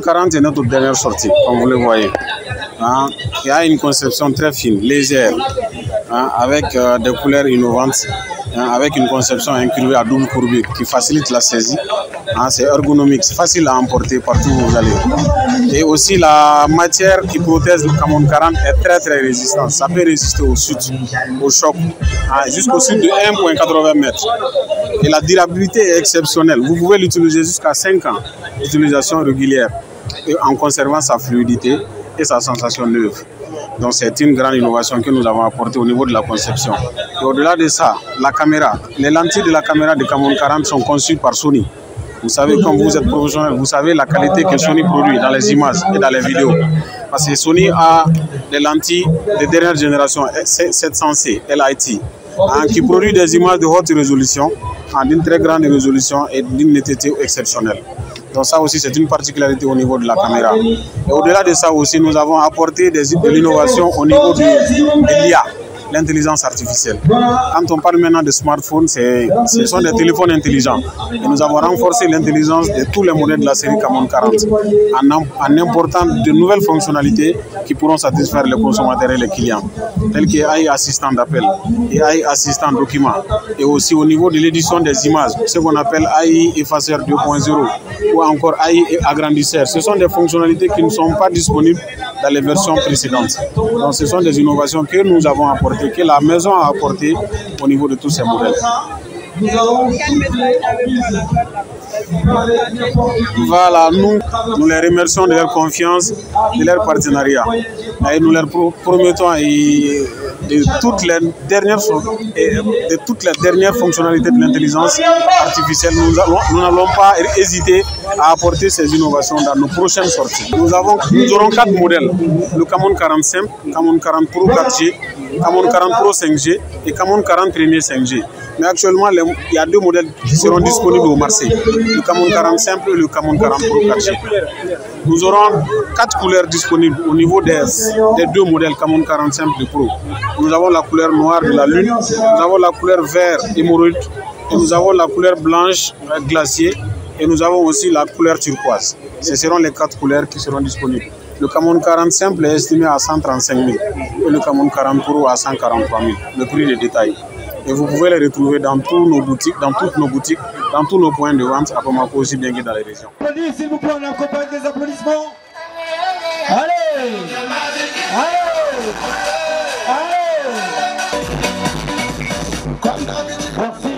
40 est notre dernière sortie, comme vous le voyez. Hein, il y a une conception très fine, légère, hein, avec des couleurs innovantes, hein, avec une conception incurvée à double courbure qui facilite la saisie. Hein, c'est ergonomique, c'est facile à emporter partout où vous allez. Et aussi la matière qui protège le Camon 40 est très résistante. Ça peut résister au chutes, au choc, hein, jusqu'au sud de 1,80 m. Et la durabilité est exceptionnelle. Vous pouvez l'utiliser jusqu'à 5 ans d'utilisation régulière et en conservant sa fluidité et sa sensation neuve. Donc c'est une grande innovation que nous avons apportée au niveau de la conception. Et au-delà de ça, la caméra, les lentilles de la caméra de Camon 40 sont conçues par Sony. Vous savez, comme vous êtes professionnel, vous savez la qualité que Sony produit dans les images et dans les vidéos. Parce que Sony a des lentilles de dernière génération, 700C, LIT, hein, qui produit des images de haute résolution, hein, d'une très grande résolution et d'une netteté exceptionnelle. Donc ça aussi, c'est une particularité au niveau de la caméra. Et au-delà de ça aussi, nous avons apporté de l'innovation au niveau de l'IA, l'intelligence artificielle. Quand on parle maintenant de smartphones, ce sont des téléphones intelligents. Et nous avons renforcé l'intelligence de tous les modèles de la série Camon 40 en important de nouvelles fonctionnalités qui pourront satisfaire les consommateurs et les clients, tels que AI assistant d'appel et AI assistant document. Et aussi au niveau de l'édition des images, ce qu'on appelle AI effaceur 2.0 ou encore AI agrandisseur. Ce sont des fonctionnalités qui ne sont pas disponibles dans les versions précédentes. Donc ce sont des innovations que nous avons apportées, que la maison a apportées au niveau de tous ces modèles. Voilà, nous les remercions de leur confiance, de leur partenariat. Et nous leur promettons de toutes les dernières fonctionnalités de l'intelligence artificielle. Nous n'allons pas hésiter à apporter ces innovations dans nos prochaines sorties. Nous aurons 4 modèles: le Camon 40 simple, Camon 40 Pro 4G, Camon 40 Pro 5G et Camon 40 Premier 5G. Mais actuellement, il y a 2 modèles qui seront disponibles au marché: le Camon 40 simple et le Camon 40 Pro 4G. Nous aurons 4 couleurs disponibles au niveau des 2 modèles Camon 40 simple et Pro. Nous avons la couleur noire de la lune, nous avons la couleur vert émeraude, et nous avons la couleur blanche glacier, et nous avons aussi la couleur turquoise. Ce seront les 4 couleurs qui seront disponibles. Le Camon 40 simple est estimé à 135 000 et le Camon 40 Pro à 143 000, le prix de détail. Et vous pouvez les retrouver dans toutes nos boutiques, dans tous nos points de vente à Bamako, aussi bien que dans les régions. S'il vous plaît, on accompagne des applaudissements. Allez! Allez! Allez! Merci.